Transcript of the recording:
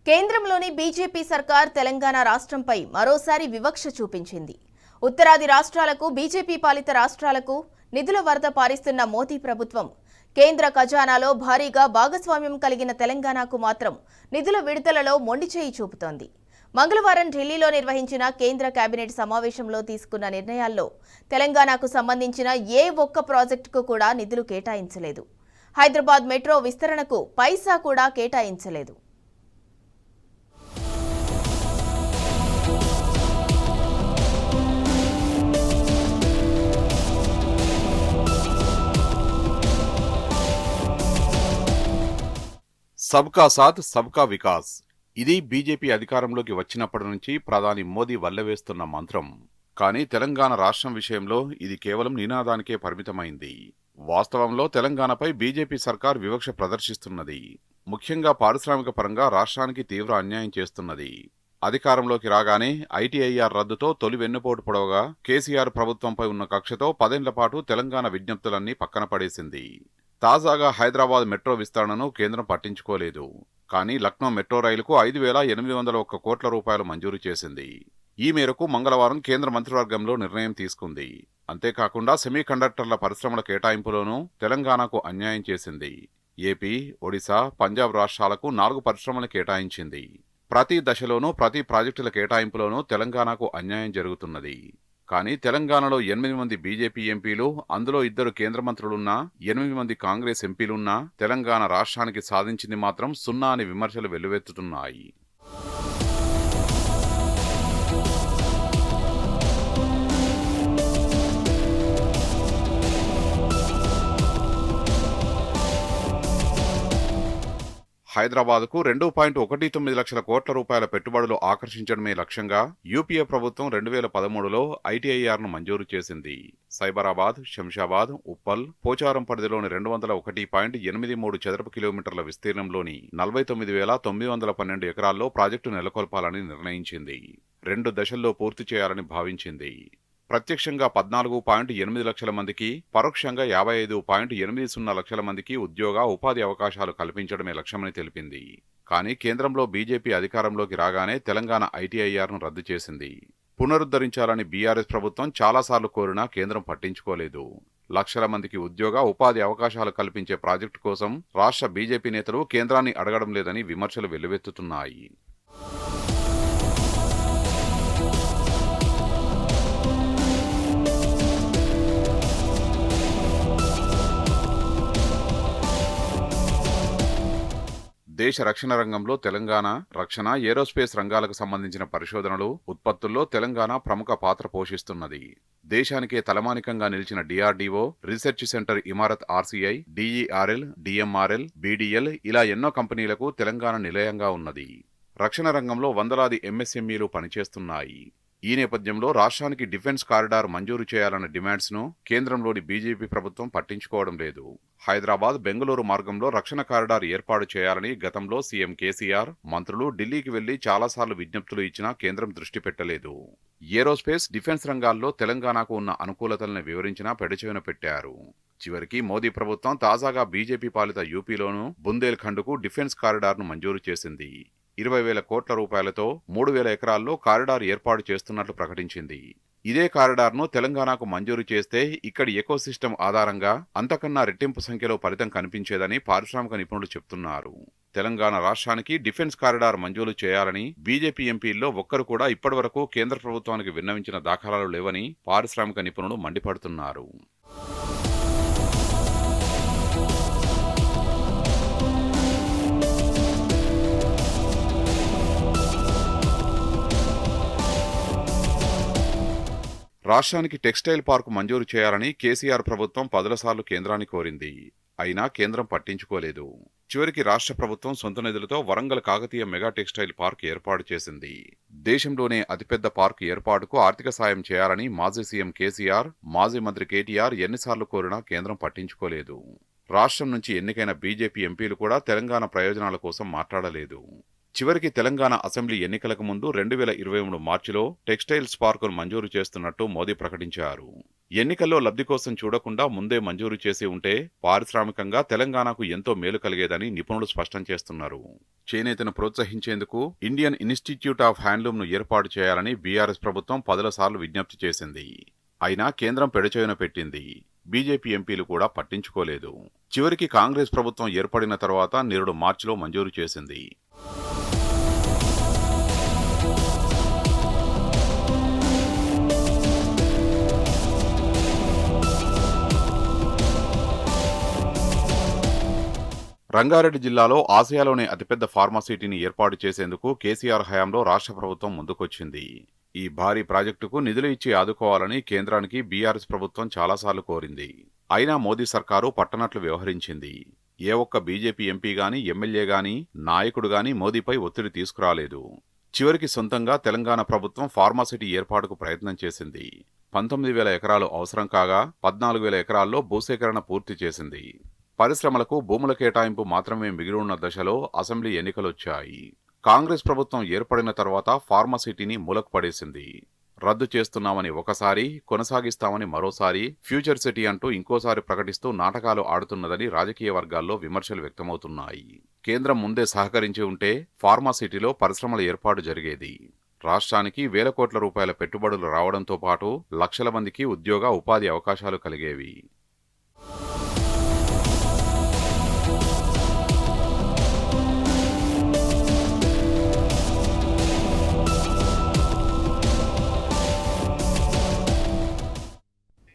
కేంద్రంలోని బీజేపీ సర్కార్ తెలంగాణ రాష్ట్రంపై మరోసారి వివక్ష చూపించింది. ఉత్తరాది రాష్ట్రాలకు, బీజేపీ పాలిత రాష్ట్రాలకు నిధుల వరద పారిస్తున్న మోదీ ప్రభుత్వం కేంద్ర ఖజానాలో భారీగా భాగస్వామ్యం కలిగిన తెలంగాణకు మాత్రం నిధుల విడుదలలో మొండిచేయి చూపుతోంది. మంగళవారం ఢిల్లీలో నిర్వహించిన కేంద్ర కేబినెట్ సమావేశంలో తీసుకున్న నిర్ణయాల్లో తెలంగాణకు సంబంధించిన ఏ ఒక్క ప్రాజెక్టుకు కూడా నిధులు కేటాయించలేదు. హైదరాబాద్ మెట్రో విస్తరణకు పైసా కూడా కేటాయించలేదు. సబ్కా సాథ్ సబ్కా వికాస్ ఇది బీజేపీ అధికారంలోకి వచ్చినప్పటి నుంచి ప్రధాని మోదీ వల్లవేస్తున్న మంత్రం. కానీ తెలంగాణ రాష్ట్రం విషయంలో ఇది కేవలం నినాదానికే పరిమితమైంది. వాస్తవంలో తెలంగాణపై బీజేపీ సర్కార్ వివక్ష ప్రదర్శిస్తున్నది. ముఖ్యంగా పారిశ్రామిక పరంగా రాష్ట్రానికి తీవ్ర అన్యాయం చేస్తున్నది. అధికారంలోకి రాగానే ఐటీఐఆర్ రద్దుతో తొలి వెన్నుపోటు పొడవగా కేసీఆర్ ప్రభుత్వంపై ఉన్న కక్షతో 10 ఏళ్ల పాటు తెలంగాణ విజ్ఞప్తులన్నీ పక్కన పడేసింది. తాజాగా హైదరాబాద్ మెట్రో విస్తరణను కేంద్రం పట్టించుకోలేదు. కానీ లక్నో మెట్రో రైలుకు 5,801 కోట్ల రూపాయలు మంజూరు చేసింది. ఈ మేరకు మంగళవారం కేంద్ర మంత్రివర్గంలో నిర్ణయం తీసుకుంది. అంతేకాకుండా సెమీకండక్టర్ల పరిశ్రమల కేటాయింపులోనూ తెలంగాణకు అన్యాయం చేసింది. ఏపీ, ఒడిశా, పంజాబ్ రాష్ట్రాలకు 4 పరిశ్రమలు కేటాయించింది. ప్రతి దశలోనూ ప్రతి ప్రాజెక్టుల కేటాయింపులోనూ తెలంగాణకు అన్యాయం జరుగుతున్నది. కానీ తెలంగాణలో 8 మంది బీజేపీ ఎంపీలు, అందులో 2 కేంద్ర మంత్రులున్నా, 8 మంది కాంగ్రెస్ ఎంపీలున్నా తెలంగాణ రాష్ట్రానికి సాధించింది మాత్రం 0 అని విమర్శలు వెల్లువెత్తుతున్నాయి. హైదరాబాద్కు 2.19 లక్షల కోట్ల రూపాయల పెట్టుబడులు ఆకర్షించడమే లక్ష్యంగా యూపీఏ ప్రభుత్వం 2013లో ఐటీఐఆర్ను మంజూరు చేసింది. సైబరాబాద్, శంషాబాద్, ఉప్పల్, పోచారం పరిధిలోని 201.83 చదరపు కిలోమీటర్ల విస్తీర్ణంలోని 49,912 ఎకరాల్లో ప్రాజెక్టు నెలకొల్పాలని నిర్ణయించింది. 2 దశల్లో పూర్తి చేయాలని భావించింది. ప్రత్యక్షంగా 14.8 లక్షల మందికి, పరోక్షంగా 55.80 లక్షల మందికి ఉద్యోగ, ఉపాధి అవకాశాలు కల్పించడమే లక్ష్యమని తెలిపింది. కానీ కేంద్రంలో బీజేపీ అధికారంలోకి రాగానే తెలంగాణ ఐటీఐఆర్ను రద్దు చేసింది. పునరుద్ధరించాలని బీఆర్ఎస్ ప్రభుత్వం చాలాసార్లు కోరినా కేంద్రం పట్టించుకోలేదు. లక్షల మందికి ఉద్యోగ, ఉపాధి అవకాశాలు కల్పించే ప్రాజెక్టు కోసం రాష్ట్ర బీజేపీ నేతలు కేంద్రాన్ని అడగడం లేదని విమర్శలు వెల్లువెత్తుతున్నాయి. దేశ రక్షణ రంగంలో తెలంగాణ రక్షణ, ఏరోస్పేస్ రంగాలకు సంబంధించిన పరిశోధనలు, ఉత్పత్తుల్లో తెలంగాణ ప్రముఖ పాత్ర పోషిస్తున్నది. దేశానికే తలమానికంగా నిలిచిన DRDO, research centre Imarat RCI, DERL, DMRL, BDL ఇలా ఎన్నో కంపెనీలకు తెలంగాణ నిలయంగా ఉన్నది. రక్షణ రంగంలో వందలాది ఎంఎస్ఎంఈలు పనిచేస్తున్నాయి. ఈ నేపథ్యంలో రాష్ట్రానికి డిఫెన్స్ కారిడార్ మంజూరు చేయాలన్న డిమాండ్స్ను కేంద్రంలోని బీజేపీ ప్రభుత్వం పట్టించుకోవడం లేదు. హైదరాబాద్, బెంగళూరు మార్గంలో రక్షణ కారిడార్ ఏర్పాటు చేయాలని గతంలో సీఎం కేసీఆర్, మంత్రులు ఢిల్లీకి వెళ్లి చాలాసార్లు విజ్ఞప్తులు ఇచ్చినా కేంద్రం దృష్టి పెట్టలేదు. ఏరోస్పేస్, డిఫెన్స్ రంగాల్లో తెలంగాణకు ఉన్న అనుకూలతలను వివరించినా పెడచెవిన పెట్టారు. చివరికి మోదీ ప్రభుత్వం తాజాగా బీజేపీ పాలిత యూపీలోనూ బుందేల్ఖండ్కు డిఫెన్స్ కారిడార్ను మంజూరు చేసింది. 20,000 కోట్ల రూపాయలతో 3,000 ఎకరాల్లో కారిడార్ ఏర్పాటు చేస్తున్నట్లు ప్రకటించింది. ఇదే కారిడార్ను తెలంగాణకు మంజూరు చేస్తే ఇక్కడి ఎకోసిస్టమ్ ఆధారంగా అంతకన్నా రెట్టింపు సంఖ్యలో ఫలితం కనిపించేదని పారిశ్రామిక నిపుణులు చెప్తున్నారు. తెలంగాణ రాష్ట్రానికి డిఫెన్స్ కారిడార్ మంజూరు చేయాలని బీజేపీ ఎంపీల్లో ఒక్కరు కూడా ఇప్పటివరకు కేంద్ర ప్రభుత్వానికి విన్నవించిన దాఖలాలు లేవని పారిశ్రామిక నిపుణులు మండిపడుతున్నారు. రాష్ట్రానికి టెక్స్టైల్ పార్కు మంజూరు చేయాలని కేసీఆర్ ప్రభుత్వం 10 సార్లు కేంద్రాన్ని కోరింది. అయినా కేంద్రం పట్టించుకోలేదు. చివరికి రాష్ట్ర ప్రభుత్వం సొంత నిధులతో Warangal Kakatiya mega textile park ఏర్పాటు చేసింది. దేశంలోనే అతిపెద్ద పార్కు ఏర్పాటుకు ఆర్థిక సాయం చేయాలని మాజీ సీఎం కేసీఆర్, మాజీ మంత్రి కేటీఆర్ ఎన్నిసార్లు కోరినా కేంద్రం పట్టించుకోలేదు. రాష్ట్రం నుంచి ఎన్నికైన బీజేపీ ఎంపీలు కూడా తెలంగాణ ప్రయోజనాల కోసం మాట్లాడలేదు. చివరికి తెలంగాణ అసెంబ్లీ ఎన్నికలకు ముందు 2023 మార్చిలో టెక్స్టైల్స్ పార్కును మంజూరు చేస్తున్నట్టు మోదీ ప్రకటించారు. ఎన్నికల్లో లబ్ధి కోసం చూడకుండా ముందే మంజూరు చేసి ఉంటే పారిశ్రామికంగా తెలంగాణకు ఎంతో మేలు కలిగేదని నిపుణులు స్పష్టం చేస్తున్నారు. చేనేతను ప్రోత్సహించేందుకు ఇండియన్ ఇన్స్టిట్యూట్ ఆఫ్ హ్యాండ్లూమ్ను ఏర్పాటు చేయాలని బీఆర్ఎస్ ప్రభుత్వం 10 సార్లు విజ్ఞప్తి చేసింది. అయినా కేంద్రం పెడచెవిన పెట్టింది. బీజేపీ ఎంపీలు కూడా పట్టించుకోలేదు. చివరికి కాంగ్రెస్ ప్రభుత్వం ఏర్పడిన తర్వాత నేరుడు మార్చిలో మంజూరు చేసింది. రంగారెడ్డి జిల్లాలో ఆసియాలోనే అతిపెద్ద ఫార్మాసిటీని ఏర్పాటు చేసేందుకు కేసీఆర్ హయాంలో రాష్ట్ర ప్రభుత్వం ముందుకొచ్చింది. ఈ భారీ ప్రాజెక్టుకు నిధులు ఇచ్చి ఆదుకోవాలని కేంద్రానికి బీఆర్ఎస్ ప్రభుత్వం చాలాసార్లు కోరింది. అయినా మోదీ సర్కారు పట్టనట్లు వ్యవహరించింది. ఏ ఒక్క బీజేపీ ఎంపీ గాని, ఎమ్మెల్యే గాని, నాయకుడు గాని మోదీపై ఒత్తిడి తీసుకురాలేదు. చివరికి సొంతంగా తెలంగాణ ప్రభుత్వం ఫార్మాసిటీ ఏర్పాటుకు ప్రయత్నం చేసింది. 19,000 ఎకరాలు అవసరం కాగా 14,000 ఎకరాల్లో భూసేకరణ పూర్తి చేసింది. పరిశ్రమలకు భూముల కేటాయింపు మాత్రమే మిగిలి ఉన్న దశలో అసెంబ్లీ ఎన్నికలొచ్చాయి. కాంగ్రెస్ ప్రభుత్వం ఏర్పడిన తర్వాత ఫార్మాసిటీని మూలకు పడేసింది. రద్దు చేస్తున్నామని ఒకసారి, కొనసాగిస్తామని మరోసారి, ఫ్యూచర్ సిటీ అంటూ ఇంకోసారి ప్రకటిస్తూ నాటకాలు ఆడుతున్నదని రాజకీయ వర్గాల్లో విమర్శలు వ్యక్తమవుతున్నాయి. కేంద్రం ముందే సహకరించి ఉంటే ఫార్మాసిటీలో పరిశ్రమల ఏర్పాటు జరిగేది. రాష్ట్రానికి వేల కోట్ల రూపాయల పెట్టుబడులు రావడంతో పాటు లక్షల మందికి ఉద్యోగ, ఉపాధి అవకాశాలు కలిగేవి.